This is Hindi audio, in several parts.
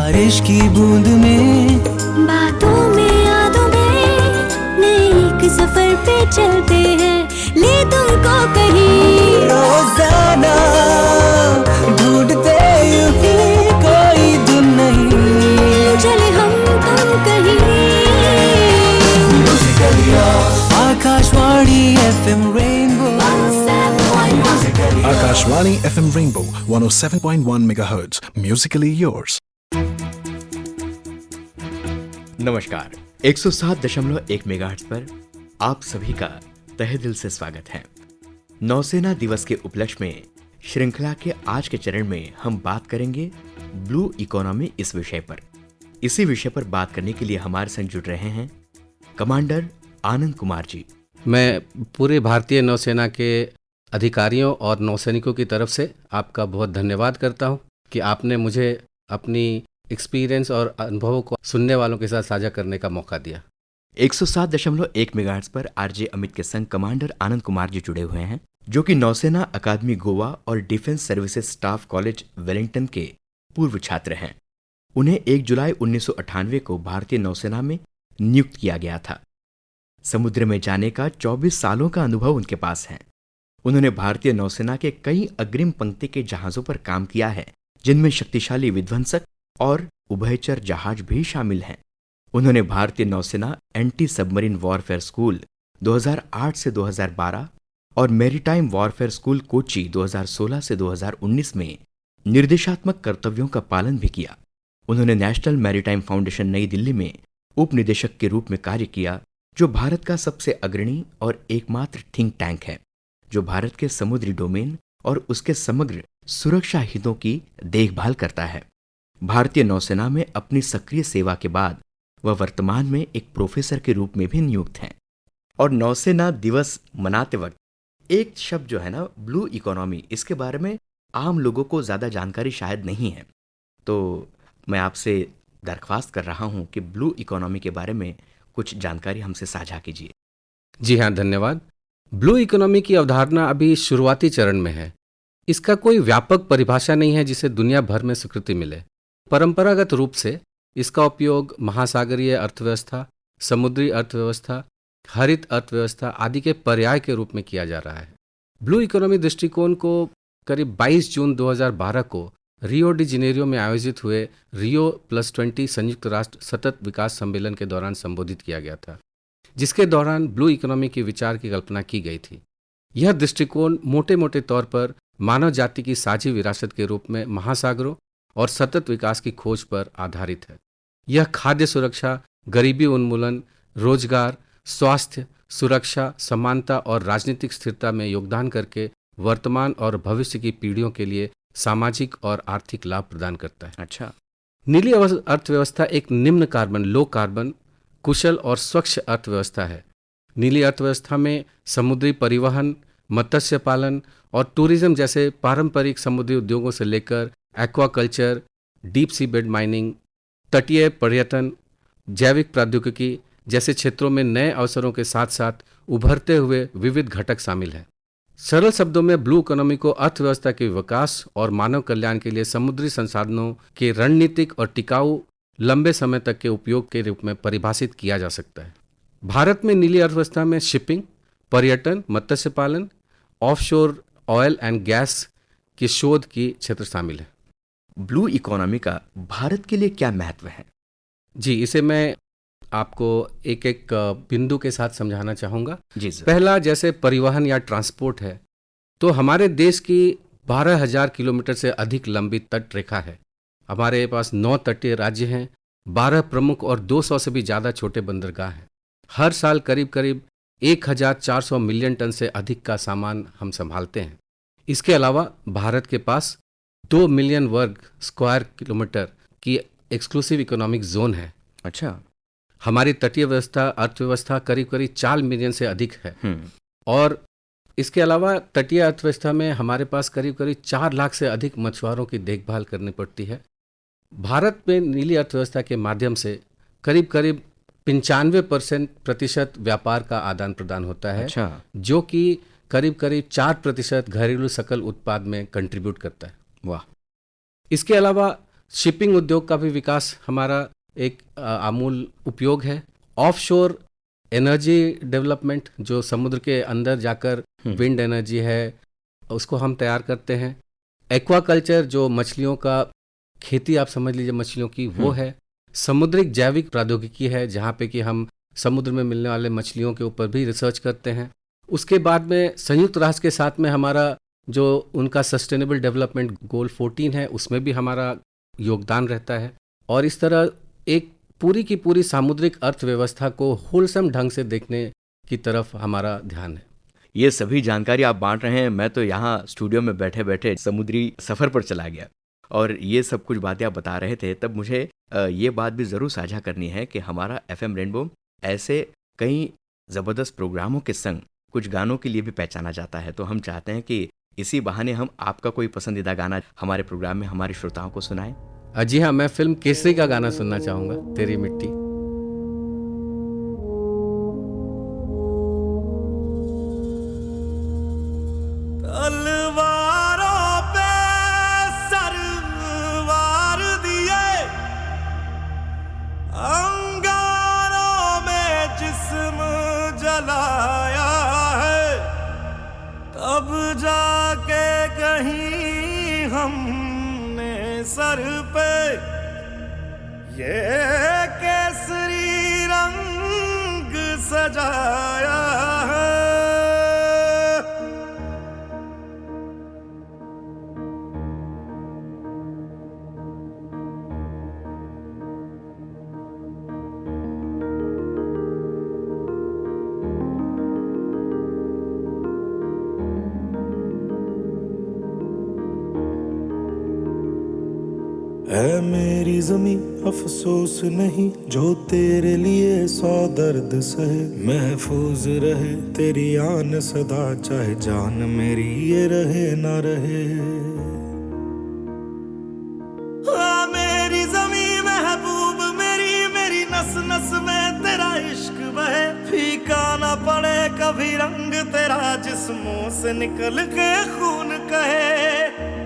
बारिश की बूंद में, बातों में यादों में, नए एक सफर पे चलते हैं, ले तुमको कहीं। रोजाना ढूंढते यूं ही कोई धुन नहीं, चले हम तुम कहीं। Akashvani FM rainbow, Akashvani FM Rainbow 107.1 MHz. Musically yours. नमस्कार, 107.1 मेगाहर्ट्ज पर आप सभी का तहे दिल से स्वागत है। नौसेना दिवस के उपलक्ष्य में श्रृंखला के आज के चरण में हम बात करेंगे ब्लू इकोनॉमी इस विषय पर। इसी विषय पर बात करने के लिए हमारे संग जुड़ रहे हैं कमांडर आनंद कुमार जी। मैं पूरे भारतीय नौसेना के अधिकारियों और नौसैनिकों की तरफ से आपका बहुत धन्यवाद करता हूं कि आपने मुझे अपनी एक्सपीरियंस और अनुभवों को सुनने वालों के साथ साझा करने का मौका दिया। 107.1 मेगाहर्ट्ज पर आरजे अमित के संग कमांडर आनंद कुमार जी जुड़े हुए हैं, जो कि नौसेना अकादमी गोवा और defence services staff college Wellington के पूर्व छात्र हैं। उन्हें 1 जुलाई 1998 को भारतीय नौसेना में नियुक्त किया गया था। समुद्र में जाने का 24 सालों का अनुभव उनके पास है। उन्होंने भारतीय नौसेना के कई अग्रिम पंक्ति के जहाजों पर काम किया है, जिनमें शक्तिशाली विध्वंसक और उभयचर जहाज भी शामिल हैं। उन्होंने भारतीय नौसेना एंटी सबमरीन वॉरफेयर स्कूल 2008 से 2012 और मैरीटाइम वॉरफेयर स्कूल कोच्चि 2016 से 2019 में निर्देशात्मक कर्तव्यों का पालन भी किया। उन्होंने नेशनल मैरीटाइम फाउंडेशन नई दिल्ली में उप निदेशक के रूप में कार्य किया, जो भारत का सबसे अग्रणी और एकमात्र थिंक टैंक है, जो भारत के समुद्री डोमेन और उसके समग्र सुरक्षा हितों की देखभाल करता है। भारतीय नौसेना में अपनी सक्रिय सेवा के बाद वह वर्तमान में एक प्रोफेसर के रूप में भी नियुक्त हैं। और नौसेना दिवस मनाते वक्त एक शब्द जो है ना, ब्लू इकोनॉमी, इसके बारे में आम लोगों को ज़्यादा जानकारी शायद नहीं है। तो मैं आपसे दरख्वास्त कर रहा हूं कि ब्लू इकोनॉमी के बारे में कुछ जानकारी हमसे साझा कीजिए। जी हाँ, धन्यवाद। ब्लू इकोनॉमी की अवधारणा अभी शुरुआती चरण में है। इसका कोई व्यापक परिभाषा नहीं है जिसे दुनिया भर में स्वीकृति मिले। परंपरागत रूप से इसका उपयोग महासागरीय अर्थव्यवस्था, समुद्री अर्थव्यवस्था, हरित अर्थव्यवस्था आदि के पर्याय के रूप में किया जा रहा है। ब्लू इकोनॉमी दृष्टिकोण को करीब 22 जून 2012 को रियो डी जेनेरियो में आयोजित हुए Rio+20 संयुक्त राष्ट्र सतत विकास सम्मेलन के दौरान संबोधित किया गया था, जिसके दौरान ब्लू इकोनॉमी के विचार की कल्पना की गई थी। यह दृष्टिकोण मोटे मोटे तौर पर मानव जाति की साझी विरासत के रूप में महासागरों और सतत विकास की खोज पर आधारित है। यह खाद्य सुरक्षा, गरीबी उन्मूलन, रोजगार, स्वास्थ्य, सुरक्षा, समानता और राजनीतिक स्थिरता में योगदान करके वर्तमान और भविष्य की पीढ़ियों के लिए सामाजिक और आर्थिक लाभ प्रदान करता है। अच्छा, नीली अर्थव्यवस्था एक निम्न कार्बन, लो कार्बन, कुशल और स्वच्छ अर्थव्यवस्था है। नीली अर्थव्यवस्था में समुद्री परिवहन, मत्स्य पालन और टूरिज्म जैसे पारंपरिक समुद्री उद्योगों से लेकर aquaculture, deep sea bed mining, तटीय पर्यटन, जैविक प्रौद्योगिकी जैसे क्षेत्रों में नए अवसरों के साथ साथ उभरते हुए विविध घटक शामिल हैं। सरल शब्दों में ब्लू इकोनॉमी को अर्थव्यवस्था के विकास और मानव कल्याण के लिए समुद्री संसाधनों के रणनीतिक और टिकाऊ लंबे समय तक के उपयोग के रूप में परिभाषित किया जा सकता है। भारत में नीली अर्थव्यवस्था में शिपिंग, पर्यटन, मत्स्य पालन, ऑफशोर ऑयल एंड गैस की शोध की क्षेत्र शामिल है। ब्लू इकोनॉमी का भारत के लिए क्या महत्व है? जी, इसे मैं आपको एक एक बिंदु के साथ समझाना चाहूँगा। जी सर। पहला, जैसे परिवहन या ट्रांसपोर्ट है, तो हमारे देश की 12,000 किलोमीटर से अधिक लंबी तट रेखा है। हमारे पास 9 तटीय राज्य हैं, 12 प्रमुख और 200 से भी ज़्यादा छोटे बंदरगाह हैं। हर साल करीब करीब 1,400 मिलियन टन से अधिक का सामान हम संभालते हैं। इसके अलावा भारत के पास 2 मिलियन वर्ग स्क्वायर किलोमीटर की एक्सक्लूसिव इकोनॉमिक जोन है। अच्छा। हमारी तटीय अर्थव्यवस्था करीब करीब 4 मिलियन से अधिक है। और इसके अलावा तटीय अर्थव्यवस्था में हमारे पास करीब करीब 4 लाख से अधिक मछुआरों की देखभाल करनी पड़ती है। भारत में नीली अर्थव्यवस्था के माध्यम से करीब करीब 95% व्यापार का आदान प्रदान होता है। अच्छा। जो कि करीब करीब 4% घरेलू सकल उत्पाद में कंट्रीब्यूट करता है। वाह। इसके अलावा शिपिंग उद्योग का भी विकास हमारा एक आमूल उपयोग है। ऑफशोर एनर्जी डेवलपमेंट, जो समुद्र के अंदर जाकर विंड एनर्जी है उसको हम तैयार करते हैं। एक्वाकल्चर, जो मछलियों का खेती आप समझ लीजिए मछलियों की, वो है। समुद्रिक जैविक प्रौद्योगिकी है, जहाँ पे कि हम समुद्र में मिलने वाले मछलियों के ऊपर भी रिसर्च करते हैं। उसके बाद में संयुक्त राष्ट्र के साथ में हमारा जो उनका सस्टेनेबल डेवलपमेंट गोल 14 है, उसमें भी हमारा योगदान रहता है। और इस तरह एक पूरी की पूरी सामुद्रिक अर्थव्यवस्था को होलसम ढंग से देखने की तरफ हमारा ध्यान है। ये सभी जानकारी आप बांट रहे हैं, मैं तो यहाँ स्टूडियो में बैठे बैठे समुद्री सफ़र पर चला गया और ये सब कुछ बातें आप बता रहे थे। तब मुझे ये बात भी ज़रूर साझा करनी है कि हमारा FM रेनबो ऐसे कई ज़बरदस्त प्रोग्रामों के संग कुछ गानों के लिए भी पहचाना जाता है। तो हम चाहते हैं कि इसी बहाने हम आपका कोई पसंदीदा गाना हमारे प्रोग्राम में हमारे श्रोताओं को सुनाएं। जी हाँ, मैं फिल्म केसरी का गाना सुनना चाहूँगा, तेरी मिट्टी। तलवारों पे सरवार दिए, अंगारों में जिस्म जलाया है, तब जाके कहीं हमने सर पे ये केसरी रंग सजाया है। है मेरी ज़मीं अफसोस नहीं, जो तेरे लिए 100 दर्द सहे, महफूज रहे तेरी आन सदा, चाहे जान मेरी ये रहे ना रहे। हाँ मेरी ज़मीं महबूब मेरी, मेरी नस नस में तेरा इश्क बहे, फीका ना पड़े कभी रंग तेरा, जिस्मों से निकल के खून कहे।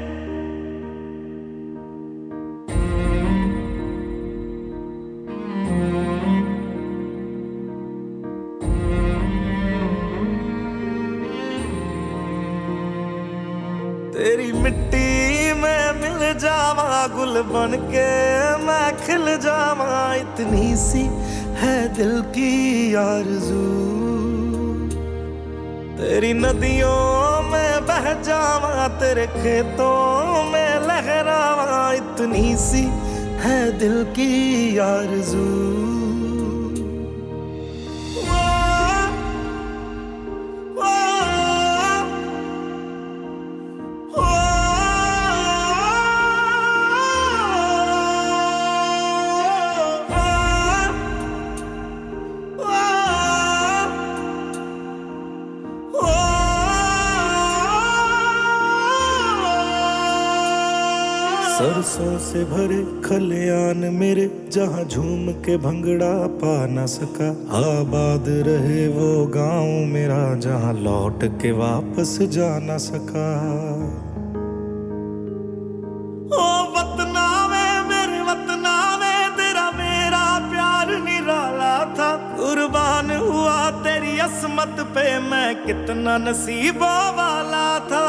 तेरी मिट्टी में मिल जावा, गुल बन के मैं खिल जावा, इतनी सी है दिल की आरज़ू। तेरी नदियों में बह जावा, तेरे खेतों में लहरावा, इतनी सी है दिल की आरज़ू। सरसों से भरे खलियान मेरे, जहाँ झूम के भंगड़ा पा न सका, आबाद रहे वो गांव मेरा, जहाँ लौट के वापस जा न सका। ओ वतना में मेरे वतना में, तेरा मेरा प्यार निराला था, कुर्बान हुआ तेरी असमत पे मैं, कितना नसीबों वाला था।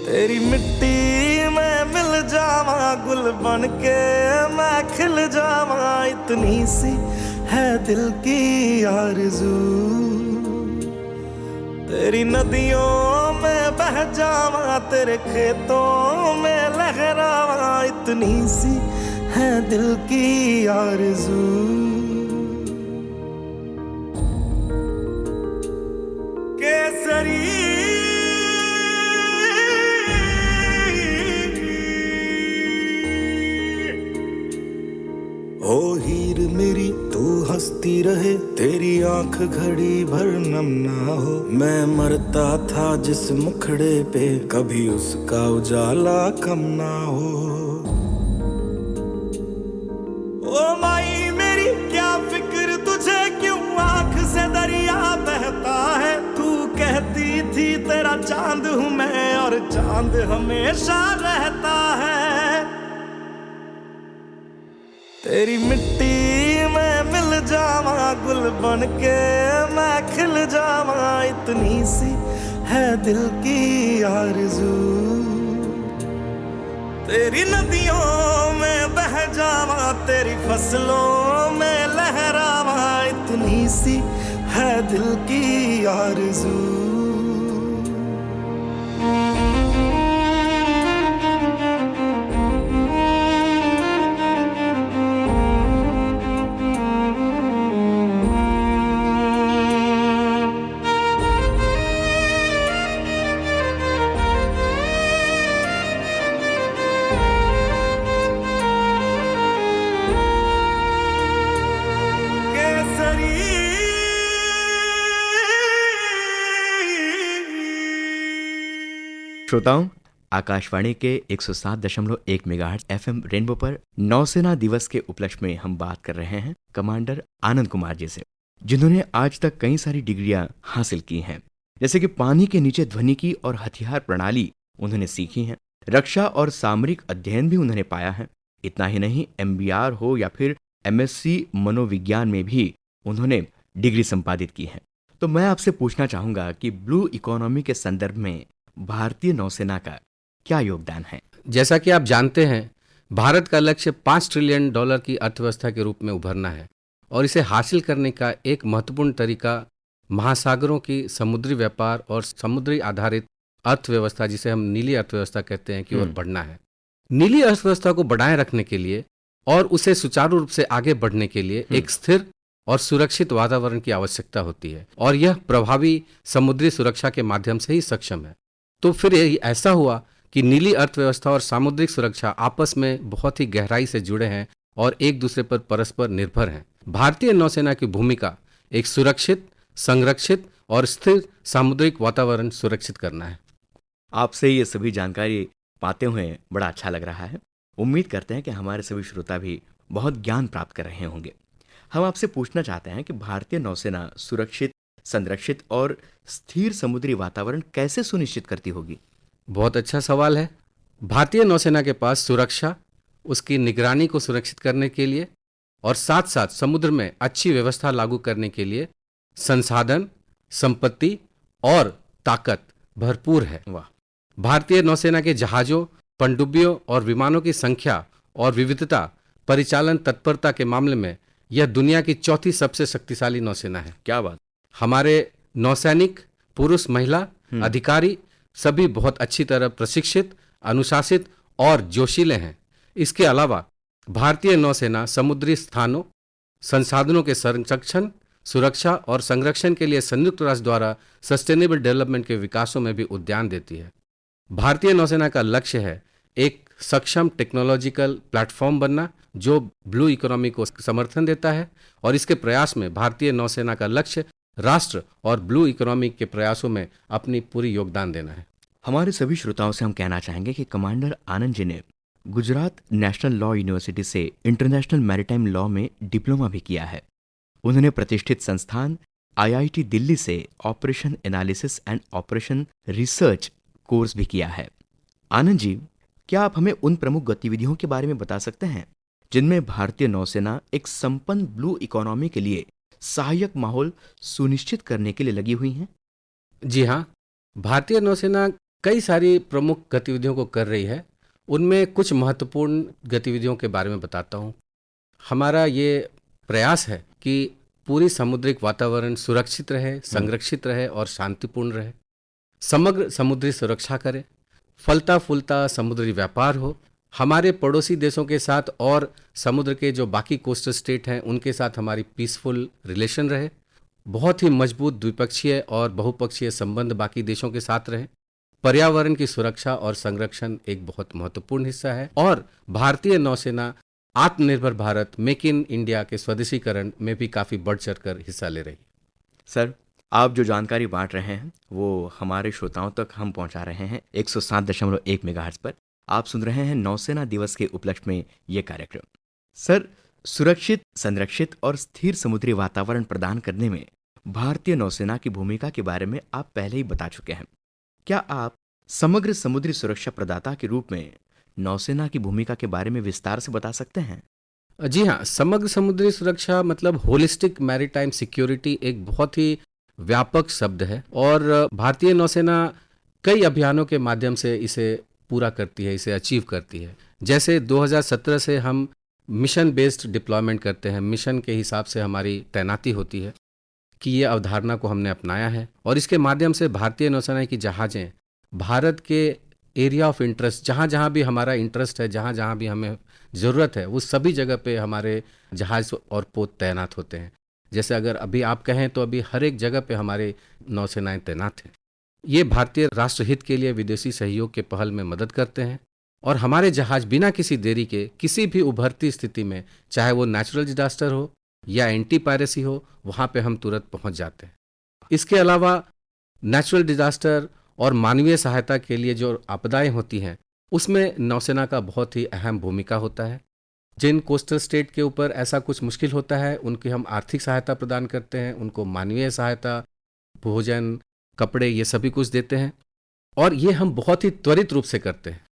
तेरी मिट्टी में मिल जावा, गुल बन के मैं खिल जावा, इतनी सी है दिल की आरज़ू। तेरी नदियों में बह जावा, तेरे खेतों में लहरावा, इतनी सी है दिल की आरज़ू। केसरी ओ हीर मेरी तू हंसती रहे, तेरी आंख घड़ी भर नम ना हो, मैं मरता था जिस मुखड़े पे, कभी उसका उजाला कम ना हो। ओ माई मेरी क्या फिक्र चांद हमेशा रहता है। तेरी मिट्टी में मिल जावा, गुल बन के मैं खिल जावा, इतनी सी है दिल की आरज़ू। तेरी नदियों में बह जावा, तेरी फसलों में लहरावा, इतनी सी है दिल की आरज़ू। श्रोताओं, आकाशवाणी के 107.1 मेगाहर्ट्ज एफएम रेनबो पर नौसेना दिवस के उपलक्ष्य में हम बात कर रहे हैं कमांडर आनंद कुमार जी से, जिन्होंने आज तक कई सारी डिग्रियां हासिल की हैं, जैसे कि पानी के नीचे ध्वनिकी और हथियार प्रणाली उन्होंने सीखी हैं, रक्षा और सामरिक अध्ययन भी उन्होंने पाया है। इतना ही नहीं, MBR हो या फिर MSc मनोविज्ञान में भी उन्होंने डिग्री संपादित की है। तो मैं आपसे पूछना चाहूंगा कि ब्लू इकोनॉमी के संदर्भ में भारतीय नौसेना का क्या योगदान है? जैसा कि आप जानते हैं, भारत का लक्ष्य $5 ट्रिलियन की अर्थव्यवस्था के रूप में उभरना है और इसे हासिल करने का एक महत्वपूर्ण तरीका महासागरों की समुद्री व्यापार और समुद्री आधारित अर्थव्यवस्था, जिसे हम नीली अर्थव्यवस्था कहते हैं, की ओर बढ़ना है। नीली अर्थव्यवस्था को बनाए रखने के लिए और उसे सुचारू रूप से आगे बढ़ने के लिए एक स्थिर और सुरक्षित वातावरण की आवश्यकता होती है और यह प्रभावी समुद्री सुरक्षा के माध्यम से ही सक्षम है। तो फिर ऐसा हुआ कि नीली अर्थव्यवस्था और सामुद्रिक सुरक्षा आपस में बहुत ही गहराई से जुड़े हैं और एक दूसरे पर परस्पर निर्भर हैं। भारतीय नौसेना की भूमिका एक सुरक्षित, संरक्षित और स्थिर सामुद्रिक वातावरण सुरक्षित करना है। आपसे ये सभी जानकारी पाते हुए बड़ा अच्छा लग रहा है। उम्मीद करते हैं कि हमारे सभी श्रोता भी बहुत ज्ञान प्राप्त कर रहे होंगे। हम आपसे पूछना चाहते हैं कि भारतीय नौसेना सुरक्षित, संरक्षित और स्थिर समुद्री वातावरण कैसे सुनिश्चित करती होगी? बहुत अच्छा सवाल है। भारतीय नौसेना के पास सुरक्षा, उसकी निगरानी को सुरक्षित करने के लिए और साथ साथ समुद्र में अच्छी व्यवस्था लागू करने के लिए संसाधन, संपत्ति और ताकत भरपूर है। वाह! भारतीय नौसेना के जहाजों, पनडुब्बियों और विमानों की संख्या और विविधता, परिचालन तत्परता के मामले में यह दुनिया की चौथी सबसे शक्तिशाली नौसेना है। क्या बात! हमारे नौसैनिक, पुरुष, महिला अधिकारी सभी बहुत अच्छी तरह प्रशिक्षित, अनुशासित और जोशीले हैं। इसके अलावा भारतीय नौसेना समुद्री स्थानों, संसाधनों के संरक्षण, सुरक्षा और संरक्षण के लिए संयुक्त राष्ट्र द्वारा सस्टेनेबल डेवलपमेंट के विकासों में भी उद्यान देती है। भारतीय नौसेना का लक्ष्य है एक सक्षम टेक्नोलॉजिकल प्लेटफॉर्म बनना जो ब्लू इकोनॉमी को समर्थन देता है और इसके प्रयास में भारतीय नौसेना का लक्ष्य राष्ट्र और ब्लू इकोनॉमी के प्रयासों में अपनी पूरी योगदान देना है। हमारे सभी श्रोताओं से हम कहना चाहेंगे कि कमांडर आनंद जी ने गुजरात नेशनल लॉ यूनिवर्सिटी से इंटरनेशनल मैरीटाइम लॉ में डिप्लोमा भी किया है। उन्होंने प्रतिष्ठित संस्थान IIT दिल्ली से operation analysis and operation research course भी किया है। आनंद जी, क्या आप हमें उन प्रमुख गतिविधियों के बारे में बता सकते हैं जिनमें भारतीय नौसेना एक संपन्न ब्लू इकोनॉमी के लिए सहायक माहौल सुनिश्चित करने के लिए लगी हुई है? जी हाँ, भारतीय नौसेना कई सारी प्रमुख गतिविधियों को कर रही है। उनमें कुछ महत्वपूर्ण गतिविधियों के बारे में बताता हूँ। हमारा ये प्रयास है कि पूरी समुद्रिक वातावरण सुरक्षित रहे, संरक्षित रहे और शांतिपूर्ण रहे। समग्र समुद्री सुरक्षा करें, फलता फूलता समुद्री व्यापार हो, हमारे पड़ोसी देशों के साथ और समुद्र के जो बाकी कोस्टल स्टेट हैं उनके साथ हमारी पीसफुल रिलेशन रहे, बहुत ही मजबूत द्विपक्षीय और बहुपक्षीय संबंध बाकी देशों के साथ रहे। पर्यावरण की सुरक्षा और संरक्षण एक बहुत महत्वपूर्ण हिस्सा है और भारतीय नौसेना आत्मनिर्भर भारत, मेक इन इंडिया के स्वदेशीकरण में भी काफ़ी बढ़ चढ़ कर हिस्सा ले रही है। सर, आप जो जानकारी बांट रहे हैं वो हमारे श्रोताओं तक हम पहुंचा रहे हैं 107.1 मेगाहर्ट्ज पर। आप सुन रहे हैं नौसेना दिवस के उपलक्ष्य में ये कार्यक्रम। सर, सुरक्षित, संरक्षित और स्थिर समुद्री वातावरण प्रदान करने में भारतीय नौसेना की भूमिका के बारे में आप पहले ही बता चुके हैं। क्या आप समग्र समुद्री सुरक्षा प्रदाता के रूप में नौसेना की भूमिका के बारे में विस्तार से बता सकते हैं? जी हाँ, समग्र समुद्री सुरक्षा मतलब होलिस्टिक मैरीटाइम सिक्योरिटी एक बहुत ही व्यापक शब्द है और भारतीय नौसेना कई अभियानों के माध्यम से इसे पूरा करती है, इसे अचीव करती है। जैसे 2017 से हम मिशन बेस्ड डिप्लॉयमेंट करते हैं, मिशन के हिसाब से हमारी तैनाती होती है कि ये अवधारणा को हमने अपनाया है और इसके माध्यम से भारतीय नौसेना की जहाज़ें भारत के एरिया ऑफ इंटरेस्ट, जहाँ जहाँ भी हमारा इंटरेस्ट है, जहाँ जहाँ भी हमें ज़रूरत है, वो सभी जगह पे हमारे जहाज़ और पोत तैनात होते हैं। जैसे अगर अभी आप कहें तो अभी हर एक जगह पे हमारे नौसेनाएं तैनात हैं। ये भारतीय राष्ट्रहित के लिए विदेशी सहयोग के पहल में मदद करते हैं और हमारे जहाज़ बिना किसी देरी के किसी भी उभरती स्थिति में, चाहे वो नेचुरल डिजास्टर हो या एंटी पायरेसी हो, वहाँ पे हम तुरंत पहुँच जाते हैं। इसके अलावा नेचुरल डिजास्टर और मानवीय सहायता के लिए जो आपदाएं होती हैं उसमें नौसेना का बहुत ही अहम भूमिका होता है। जिन कोस्टल स्टेट के ऊपर ऐसा कुछ मुश्किल होता है उनकी हम आर्थिक सहायता प्रदान करते हैं, उनको मानवीय सहायता, भोजन, कपड़े, ये सभी कुछ देते हैं और ये हम बहुत ही त्वरित रूप से करते हैं।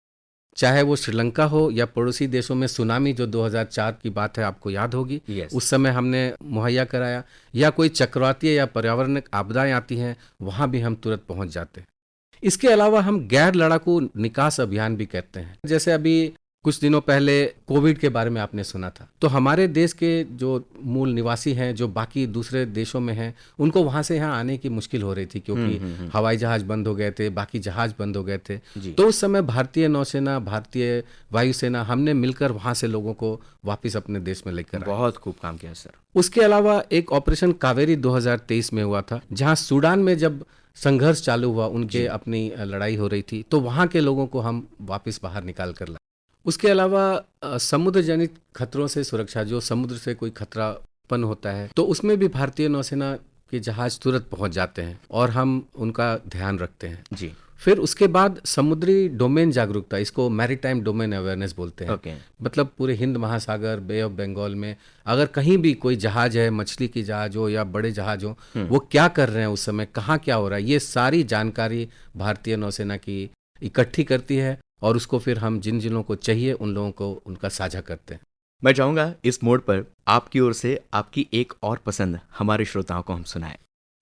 चाहे वो श्रीलंका हो या पड़ोसी देशों में सुनामी जो 2004 की बात है, आपको याद होगी, उस समय हमने मुहैया कराया, या कोई चक्रवातीय या पर्यावरणिक आपदाएं आती हैं, वहाँ भी हम तुरंत पहुँच जाते हैं। इसके अलावा हम गैर लड़ाकू निकास अभियान भी करते हैं। जैसे अभी कुछ दिनों पहले कोविड के बारे में आपने सुना था, तो हमारे देश के जो मूल निवासी हैं, जो बाकी दूसरे देशों में हैं, उनको वहाँ से यहाँ आने की मुश्किल हो रही थी क्योंकि हवाई जहाज बंद हो गए थे, बाकी जहाज बंद हो गए थे। तो उस समय भारतीय नौसेना, भारतीय वायुसेना, हमने मिलकर वहाँ से लोगों को वापस अपने देश में लेकर आए। बहुत खूब काम किया सर। उसके अलावा एक ऑपरेशन कावेरी 2023 में हुआ था, जहाँ सूडान में जब संघर्ष चालू हुआ, उनके अपनी लड़ाई हो रही थी, तो वहाँ के लोगों को हम वापस बाहर निकाल कर लाए। उसके अलावा समुद्र जनित खतरों से सुरक्षा, जो समुद्र से कोई खतरा उत्पन्न होता है तो उसमें भी भारतीय नौसेना के जहाज तुरंत पहुंच जाते हैं और हम उनका ध्यान रखते हैं जी। फिर उसके बाद समुद्री डोमेन जागरूकता, इसको मैरीटाइम डोमेन अवेयरनेस बोलते हैं। मतलब पूरे हिंद महासागर, बे ऑफ बंगाल में अगर कहीं भी कोई जहाज है, मछली की जहाज हो या बड़े जहाज हो, वो क्या कर रहे हैं उस समय, कहाँ क्या हो रहा है, ये सारी जानकारी भारतीय नौसेना की इकट्ठी करती है और उसको फिर हम जिन जिलों को चाहिए उन लोगों को उनका साझा करते हैं। मैं चाहूँगा इस मोड़ पर आपकी ओर से आपकी एक और पसंद हमारे श्रोताओं को हम सुनाएं।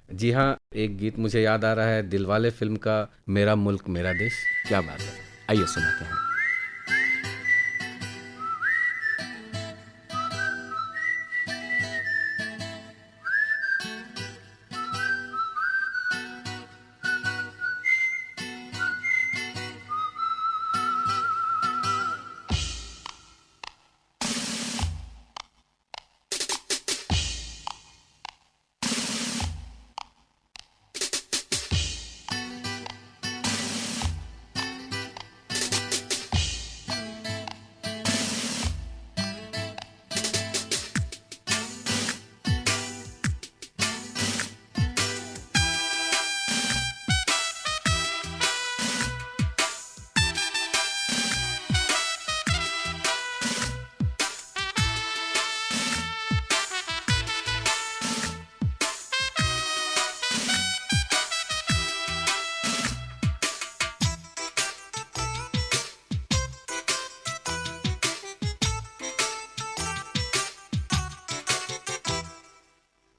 जी हाँ, एक गीत मुझे याद आ रहा है दिलवाले फिल्म का, मेरा मुल्क मेरा देश। क्या बात है, आइए सुनाते हैं।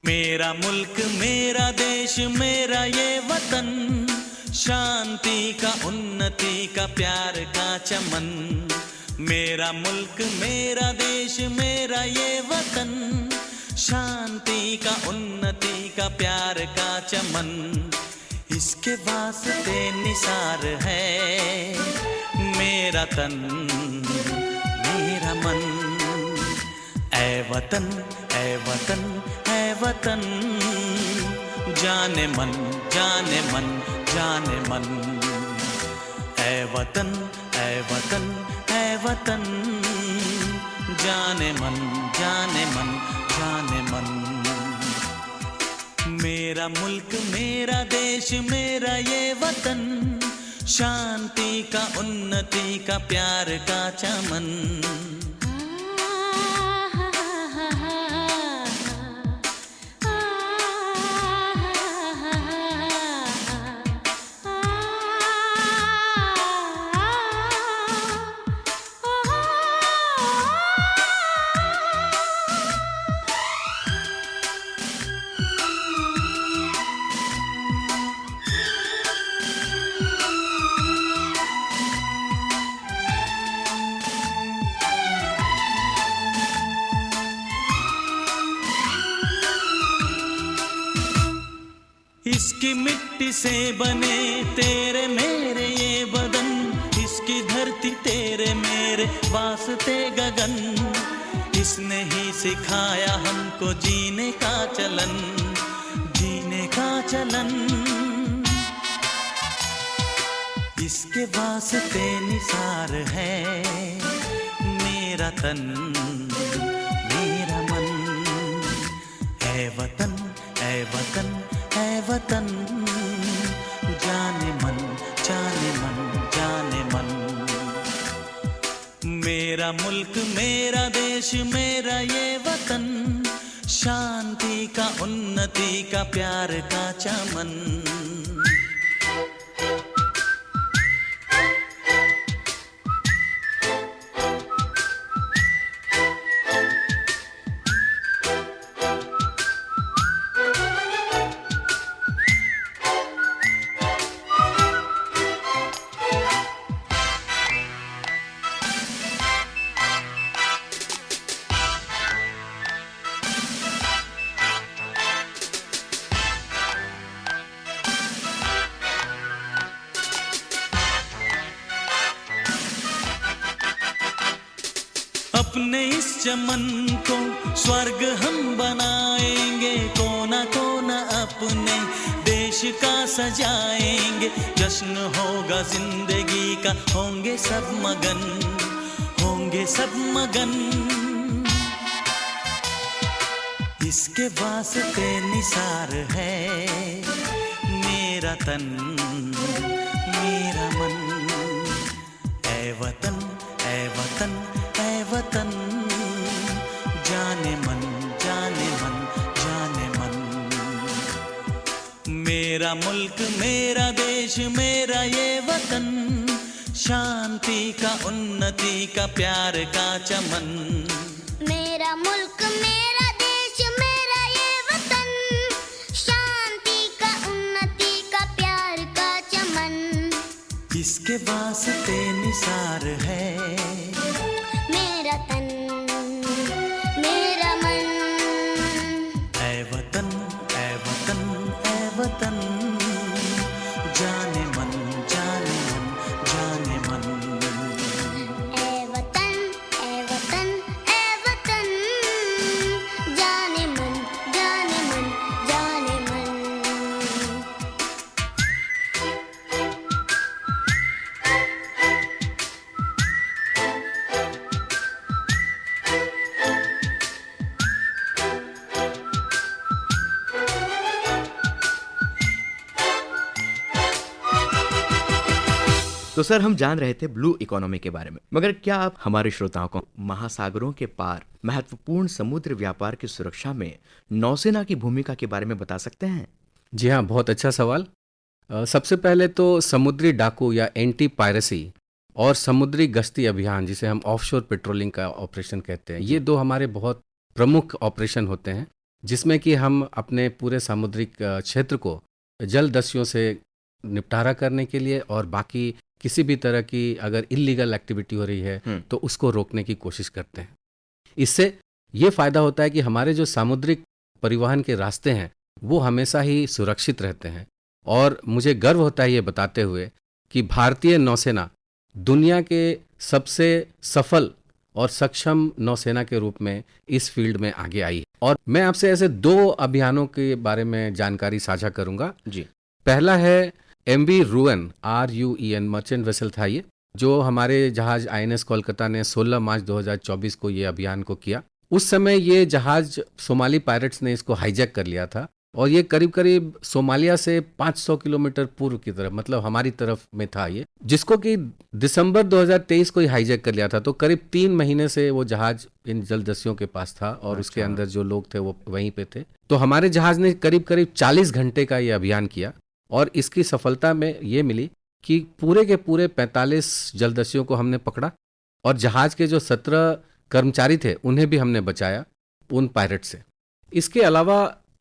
मेरा मुल्क मेरा देश मेरा ये वतन, शांति का उन्नति का प्यार का चमन। मेरा मुल्क मेरा देश मेरा ये वतन, शांति का उन्नति का प्यार का चमन। इसके वास्ते निसार है मेरा तन मेरा मन। ऐ वतन ऐ वतन ऐ वतन, जाने मन जाने मन जाने मन। ऐ वतन ऐ वतन ऐ वतन, जाने मन जाने मन जाने मन। मेरा मुल्क मेरा देश मेरा ये वतन, शांति का उन्नति का प्यार का चमन। मिट्टी से बने तेरे मेरे ये बदन, इसकी धरती तेरे मेरे वास्ते गगन, इसने ही सिखाया हमको जीने का चलन, जीने का चलन। इसके वास्ते निसार है मेरा तन मेरा मन, ऐ वतन ऐ वतन ऐ वतन, जाने मन जाने मन जाने मन। मेरा मुल्क मेरा देश मेरा ये वतन, शांति का उन्नति का प्यार का चमन। अपने इस चमन को स्वर्ग हम बनाएंगे, कोना कोना अपने देश का सजाएंगे, जश्न होगा जिंदगी का, होंगे सब मगन होंगे सब मगन। इसके वास्ते निसार है मेरा तन मेरा मन, ऐ वतन ऐ वतन ऐ वतन, जाने मन जाने मन जाने मन। मेरा मुल्क मेरा देश मेरा ये वतन, शांति का उन्नति का प्यार का चमन। मेरा मुल्क मेरा देश मेरा ये वतन, शांति का उन्नति का प्यार का चमन। इसके वास्ते निसार है मेरा तन मेरा मन, ऐ वतन ऐ वतन ऐ वतन, जाने मन जाने मन जाने मन। ऐ वतन ऐ वतन ऐ वतन, जाने मन जाने मन जाने मन। तो सर, हम जान रहे थे ब्लू इकोनॉमी के बारे में, मगर क्या आप हमारे श्रोताओं को महासागरों के पार महत्वपूर्ण समुद्र व्यापार की सुरक्षा में नौसेना की भूमिका के बारे में बता सकते हैं? जी हाँ, बहुत अच्छा सवाल। सबसे पहले तो समुद्री डाकू या एंटी पायरेसी और समुद्री गश्ती अभियान, जिसे हम ऑफशोर पेट्रोलिंग का ऑपरेशन कहते हैं, ये दो हमारे बहुत प्रमुख ऑपरेशन होते हैं, जिसमें कि हम अपने पूरे सामुद्रिक क्षेत्र को जलदस्युओं से निपटारा करने के लिए और बाकी किसी भी तरह की अगर इल्लीगल एक्टिविटी हो रही है तो उसको रोकने की कोशिश करते हैं। इससे ये फायदा होता है कि हमारे जो सामुद्रिक परिवहन के रास्ते हैं वो हमेशा ही सुरक्षित रहते हैं। और मुझे गर्व होता है ये बताते हुए कि भारतीय नौसेना दुनिया के सबसे सफल और सक्षम नौसेना के रूप में इस फील्ड में आगे आई है। और मैं आपसे ऐसे दो अभियानों के बारे में जानकारी साझा करूंगा जी। पहला है MV रूएन RUEN मर्चेंट वेसल था ये, जो हमारे जहाज INS कोलकाता ने 16 मार्च 2024 को ये अभियान को किया। उस समय ये जहाज सोमाली पायरेट्स ने इसको हाईजैक कर लिया था और ये करीब करीब सोमालिया से 500 किलोमीटर पूर्व की तरफ, मतलब हमारी तरफ में था ये, जिसको कि दिसंबर 2023 को ही हाईजैक कर लिया था। तो करीब 3 महीने से वो जहाज इन जलदस्युओं के पास था और उसके अंदर जो लोग थे वो वहीं पे थे। तो हमारे जहाज ने करीब करीब 40 घंटे का ये अभियान किया और इसकी सफलता में ये मिली कि पूरे के पूरे 45 जलदस्युओं को हमने पकड़ा और जहाज के जो 17 कर्मचारी थे उन्हें भी हमने बचाया उन पायरेट से। इसके अलावा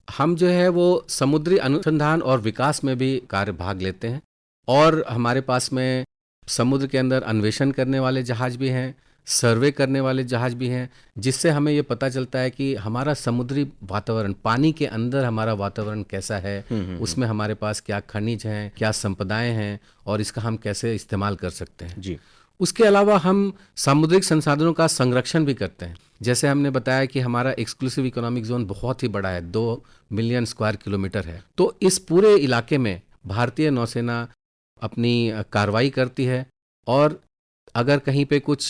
हम जो है वो समुद्री अनुसंधान और विकास में भी कार्य भाग लेते हैं और हमारे पास में समुद्र के अंदर अन्वेषण करने वाले जहाज भी हैं, सर्वे करने वाले जहाज भी हैं, जिससे हमें ये पता चलता है कि हमारा समुद्री वातावरण, पानी के अंदर हमारा वातावरण कैसा है, उसमें हमारे पास क्या खनिज हैं, क्या संपदाएं हैं और इसका हम कैसे इस्तेमाल कर सकते हैं। जी। उसके अलावा हम सामुद्रिक संसाधनों का संरक्षण भी करते हैं। जैसे हमने बताया कि हमारा एक्सक्लूसिव इकोनॉमिक जोन बहुत ही बड़ा है, 2 मिलियन स्क्वायर किलोमीटर है। तो इस पूरे इलाके में भारतीय नौसेना अपनी कार्रवाई करती है और अगर कहीं पे कुछ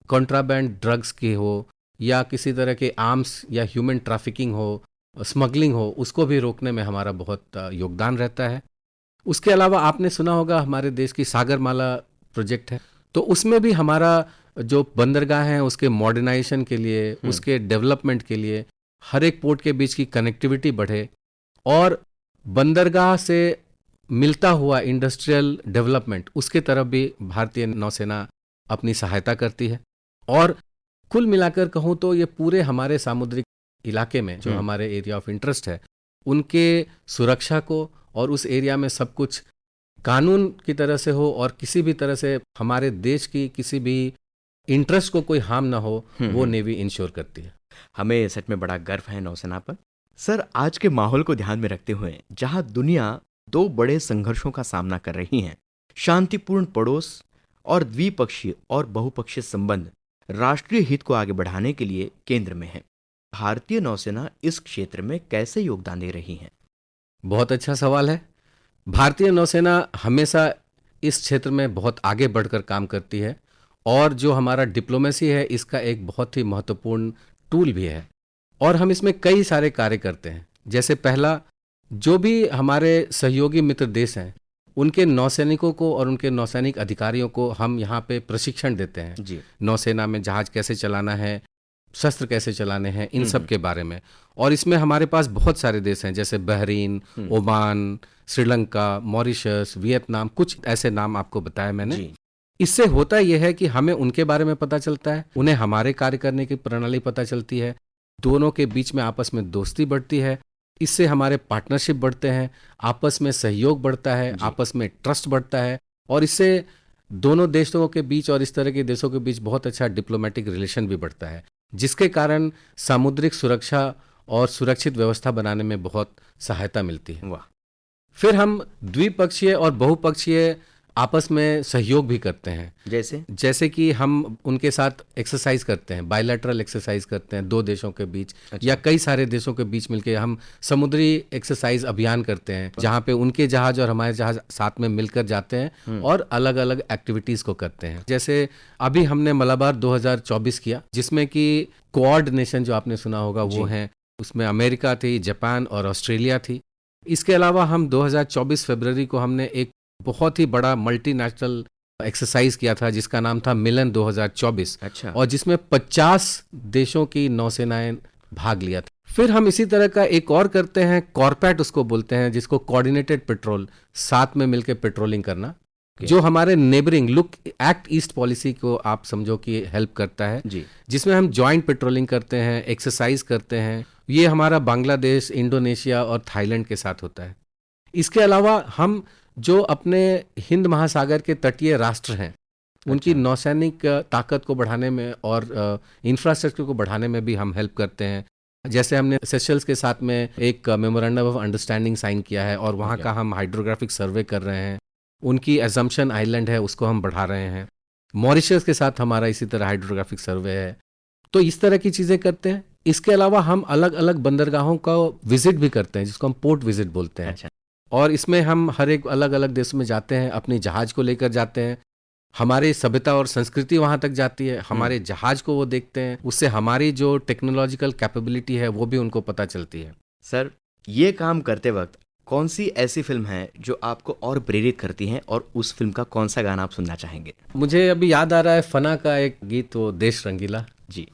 कॉन्ट्राबैंड ड्रग्स की हो या किसी तरह के आर्म्स या ह्यूमन ट्रैफिकिंग हो, स्मगलिंग हो, उसको भी रोकने में हमारा बहुत योगदान रहता है। उसके अलावा आपने सुना होगा हमारे देश की सागरमाला प्रोजेक्ट है, तो उसमें भी हमारा जो बंदरगाह हैं उसके मॉडर्नाइजेशन के लिए, उसके डेवलपमेंट के लिए, हर एक पोर्ट के बीच की कनेक्टिविटी बढ़े और बंदरगाह से मिलता हुआ इंडस्ट्रियल डेवलपमेंट, उसके तरफ भी भारतीय नौसेना अपनी सहायता करती है। और कुल मिलाकर कहूँ तो ये पूरे हमारे सामुद्रिक इलाके में जो हमारे एरिया ऑफ इंटरेस्ट है, उनके सुरक्षा को और उस एरिया में सब कुछ कानून की तरह से हो और किसी भी तरह से हमारे देश की किसी भी इंटरेस्ट को कोई हार्म ना हो, वो नेवी इंश्योर करती है। हमें सच में बड़ा गर्व है नौसेना पर। सर, आज के माहौल को ध्यान में रखते हुए जहां दुनिया 2 बड़े संघर्षों का सामना कर रही है, शांतिपूर्ण पड़ोस और द्विपक्षीय और बहुपक्षीय संबंध राष्ट्रीय हित को आगे बढ़ाने के लिए केंद्र में है, भारतीय नौसेना इस क्षेत्र में कैसे योगदान दे रही है? बहुत अच्छा सवाल है। भारतीय नौसेना हमेशा इस क्षेत्र में बहुत आगे बढ़कर काम करती है और जो हमारा डिप्लोमेसी है इसका एक बहुत ही महत्वपूर्ण टूल भी है और हम इसमें कई सारे कार्य करते हैं। जैसे पहला, जो भी हमारे सहयोगी मित्र देश हैं उनके नौसैनिकों को और उनके नौसैनिक अधिकारियों को हम यहाँ पे प्रशिक्षण देते हैं जी। नौसेना में जहाज कैसे चलाना है, शस्त्र कैसे चलाने हैं, इन सब के बारे में। और इसमें हमारे पास बहुत सारे देश हैं जैसे Bahrain, Oman, Sri Lanka, Mauritius, Vietnam, कुछ ऐसे नाम आपको बताया मैंने जी। इससे होता यह है कि हमें उनके बारे में पता चलता है, उन्हें हमारे कार्य करने की प्रणाली पता चलती है, दोनों के बीच में आपस में दोस्ती बढ़ती है, इससे हमारे पार्टनरशिप बढ़ते हैं, आपस में सहयोग बढ़ता है, आपस में ट्रस्ट बढ़ता है और इससे दोनों देशों के बीच और इस तरह के देशों के बीच बहुत अच्छा डिप्लोमेटिक रिलेशन भी बढ़ता है, जिसके कारण सामुद्रिक सुरक्षा और सुरक्षित व्यवस्था बनाने में बहुत सहायता मिलती है। वाह। फिर हम द्विपक्षीय और बहुपक्षीय आपस में सहयोग भी करते हैं। जैसे कि हम उनके साथ एक्सरसाइज करते हैं, बायलैटरल एक्सरसाइज करते हैं 2 देशों के बीच या कई सारे देशों के बीच मिलकर हम समुद्री एक्सरसाइज अभियान करते हैं जहां पे उनके जहाज और हमारे जहाज साथ में मिलकर जाते हैं और अलग अलग एक्टिविटीज को करते हैं। जैसे अभी हमने मलाबार 2024 किया जिसमें कि क्वाड नेशन जो आपने सुना होगा वो हैं, उसमें अमेरिका थी, जापान और ऑस्ट्रेलिया थी। इसके अलावा हम 2024 फरवरी को हमने एक बहुत ही बड़ा मल्टीनेशनल एक्सरसाइज किया था जिसका नाम था मिलन 2024। अच्छा। और जिसमें 50 देशों की नौसेनाएं भाग लिया था। फिर हम इसी तरह का एक और करते हैं, कॉर्पैट उसको बोलते हैं, जिसको कोऑर्डिनेटेड पेट्रोल, साथ में मिलकर पेट्रोलिंग करना, जो हमारे neighbouring look act east policy को आप समझो कि हेल्प करता है जी। जिसमें हम जॉइंट पेट्रोलिंग करते हैं, एक्सरसाइज करते हैं। ये हमारा बांग्लादेश, इंडोनेशिया और थाईलैंड के साथ होता है। इसके अलावा हम जो अपने हिंद महासागर के तटीय राष्ट्र हैं उनकी नौसैनिक ताकत को बढ़ाने में और इंफ्रास्ट्रक्चर को बढ़ाने में भी हम हेल्प करते हैं। जैसे हमने सेशल्स के साथ में एक मेमोरेंडम ऑफ अंडरस्टैंडिंग साइन किया है और वहाँ का हम हाइड्रोग्राफिक सर्वे कर रहे हैं। उनकी एजम्पशन आइलैंड है उसको हम बढ़ा रहे हैं। मॉरिशस के साथ हमारा इसी तरह हाइड्रोग्राफिक सर्वे है। तो इस तरह की चीज़ें करते हैं। इसके अलावा हम अलग अलग बंदरगाहों का विजिट भी करते हैं जिसको हम पोर्ट विजिट बोलते हैं। और इसमें हम हर एक अलग अलग देशों में जाते हैं, अपनी जहाज को लेकर जाते हैं, हमारी सभ्यता और संस्कृति वहाँ तक जाती है, हमारे जहाज को वो देखते हैं, उससे हमारी जो टेक्नोलॉजिकल कैपेबिलिटी है वो भी उनको पता चलती है। सर, ये काम करते वक्त कौन सी ऐसी फिल्म है जो आपको और प्रेरित करती है और उस फिल्म का कौन सा गाना आप सुनना चाहेंगे? मुझे अभी याद आ रहा है फना का एक गीत, वो देश रंगीला जी।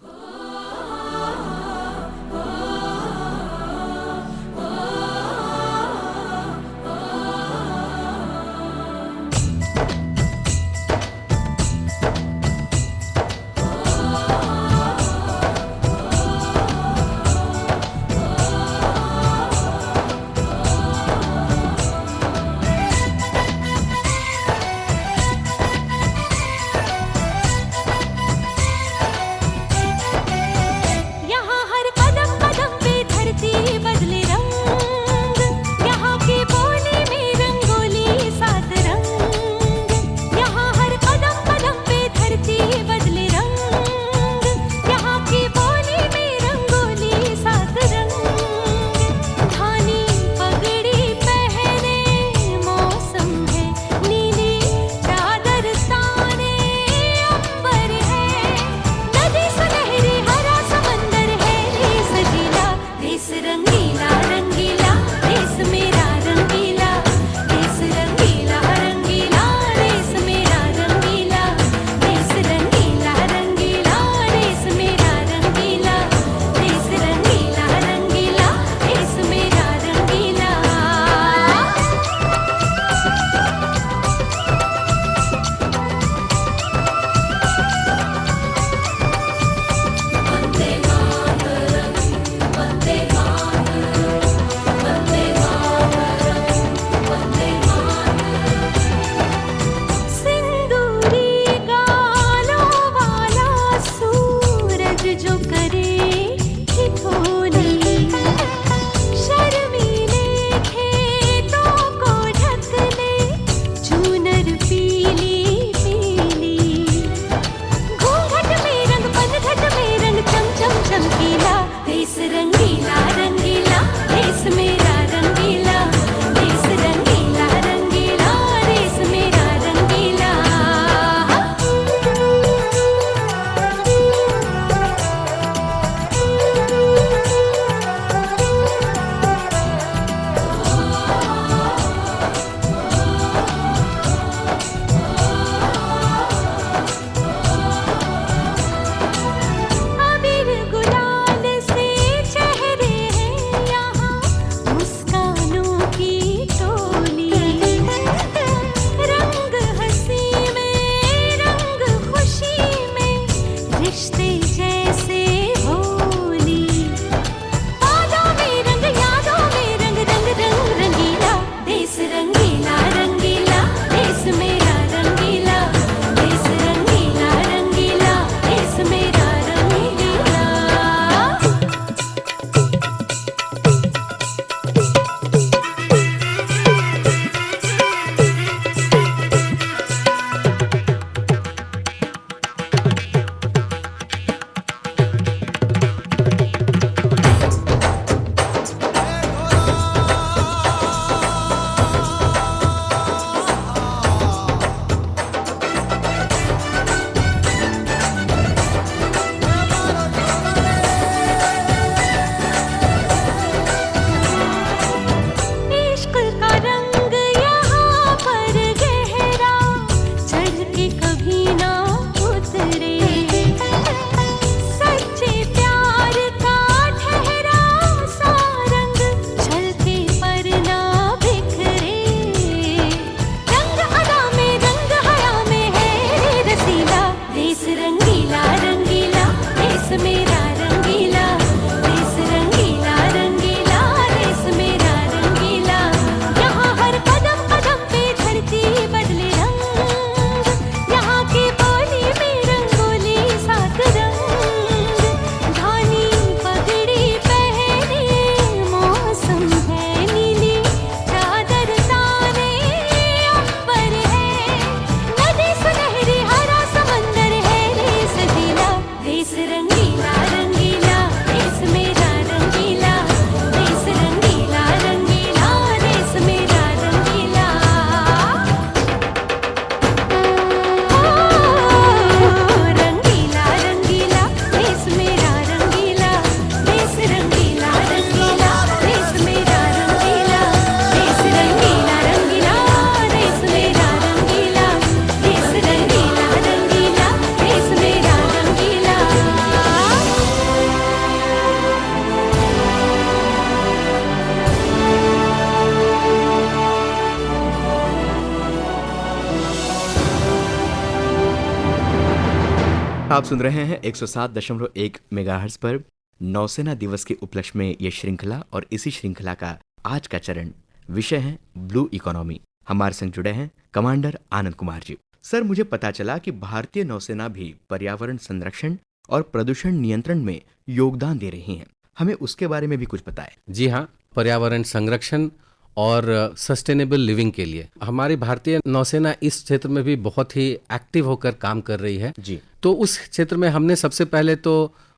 आप सुन रहे हैं 107.1 मेगाहर्ट्ज पर नौसेना दिवस के उपलक्ष्य में ये श्रृंखला, और इसी श्रृंखला का आज का चरण विषय है ब्लू इकोनॉमी। हमारे संग जुड़े हैं कमांडर आनंद कुमार जी। सर, मुझे पता चला कि भारतीय नौसेना भी पर्यावरण संरक्षण और प्रदूषण नियंत्रण में योगदान दे रही है, हमें उसके बारे में भी कुछ बताएं। जी हाँ, पर्यावरण संरक्षण और सस्टेनेबल लिविंग के लिए हमारी भारतीय नौसेना इस क्षेत्र में भी बहुत ही एक्टिव होकर काम कर रही है जी। तो उस क्षेत्र में हमने सबसे पहले तो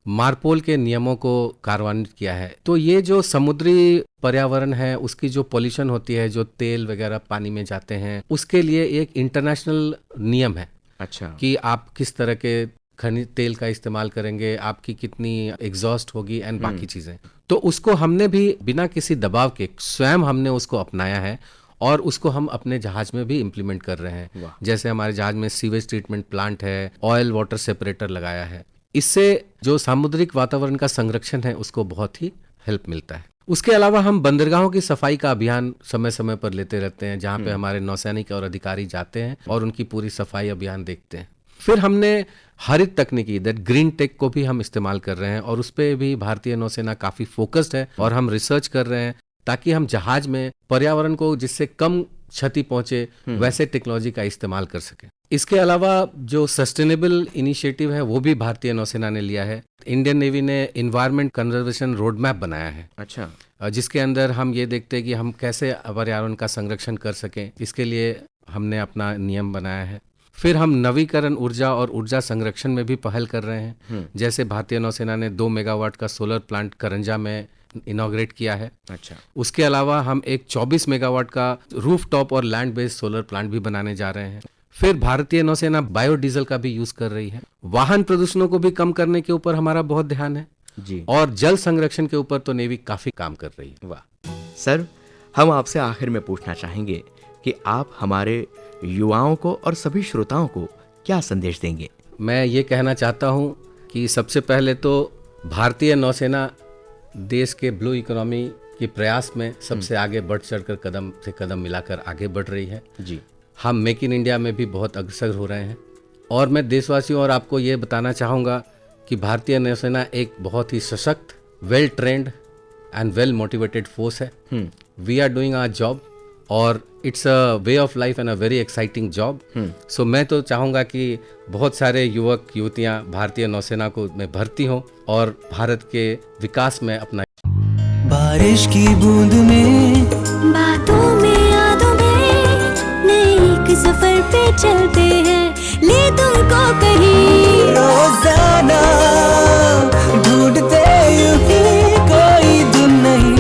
मार्पोल के नियमों को कार्यान्वित किया है। तो ये जो समुद्री पर्यावरण है उसकी जो पॉल्यूशन होती है, जो तेल वगैरह पानी में जाते हैं, उसके लिए एक इंटरनेशनल नियम है। अच्छा। कि आप किस तरह के खनिज तेल का इस्तेमाल करेंगे, आपकी कितनी एग्जॉस्ट होगी एंड बाकी चीजें। तो उसको हमने भी बिना किसी दबाव के स्वयं हमने उसको अपनाया है और उसको हम अपने जहाज में भी इम्प्लीमेंट कर रहे हैं। जैसे हमारे जहाज में सीवेज ट्रीटमेंट प्लांट है, ऑयल वाटर सेपरेटर लगाया है। इससे जो सामुद्रिक वातावरण का संरक्षण है उसको बहुत ही हेल्प मिलता है। उसके अलावा हम बंदरगाहों की सफाई का अभियान समय समय पर लेते रहते हैं, जहाँ पे हमारे नौसैनिक और अधिकारी जाते हैं और उनकी पूरी सफाई अभियान देखते हैं। फिर हमने हरित तकनीकी दैट ग्रीन टेक को भी हम इस्तेमाल कर रहे हैं और उस पर भी भारतीय नौसेना काफी फोकस्ड है और हम रिसर्च कर रहे हैं ताकि हम जहाज में पर्यावरण को जिससे कम क्षति पहुंचे वैसे टेक्नोलॉजी का इस्तेमाल कर सके। इसके अलावा जो सस्टेनेबल इनिशिएटिव है वो भी भारतीय नौसेना ने लिया है। इंडियन नेवी ने एनवायरनमेंट कंजर्वेशन रोड मैप बनाया है। अच्छा। जिसके अंदर हम ये देखते हैं कि हम कैसे पर्यावरण का संरक्षण कर सकें, इसके लिए हमने अपना नियम बनाया है। फिर हम नवीकरण ऊर्जा और ऊर्जा संरक्षण में भी पहल कर रहे हैं। जैसे भारतीय नौसेना ने 2 मेगावाट का सोलर प्लांट करंजा में इनॉग्रेट किया है। अच्छा। उसके अलावा हम एक 24 मेगावाट का रूफ टॉप और लैंड बेस्ड सोलर प्लांट भी बनाने जा रहे हैं। फिर भारतीय नौसेना बायोडीजल का भी यूज कर रही है। वाहन प्रदूषणों को भी कम करने के ऊपर हमारा बहुत ध्यान है जी। और जल संरक्षण के ऊपर तो नेवी काफी काम कर रही है। वाह सर, हम आपसे आखिर में पूछना चाहेंगे कि आप हमारे युवाओं को और सभी श्रोताओं को क्या संदेश देंगे? मैं ये कहना चाहता हूँ कि सबसे पहले तो भारतीय नौसेना देश के ब्लू इकोनॉमी के प्रयास में सबसे आगे बढ़ चढ़कर कदम से कदम मिलाकर आगे बढ़ रही है जी। हम मेक इन इंडिया में भी बहुत अग्रसर हो रहे हैं और मैं देशवासियों और आपको ये बताना चाहूँगा कि भारतीय नौसेना एक बहुत ही सशक्त, well trained and well motivated force है। We are doing our job और it's a way of life and a very exciting job. So मैं तो चाहूँगा कि बहुत सारे युवक युवतियाँ भारतीय नौसेना को में भर्ती हों और भारत के विकास में अपना बारिश की बूंद में, बातों में, यादों में नए एक सफर पे चलते हैं, ले तुमको कहीं रोजाना ढूंढते यूं ही कोई धुन नहीं,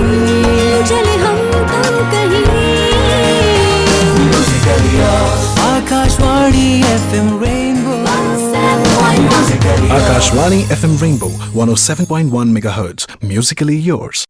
चले हम तुम कहीं। Akashvani FM rainbow, Akashvani FM Rainbow 107.1 MHz. Musically yours.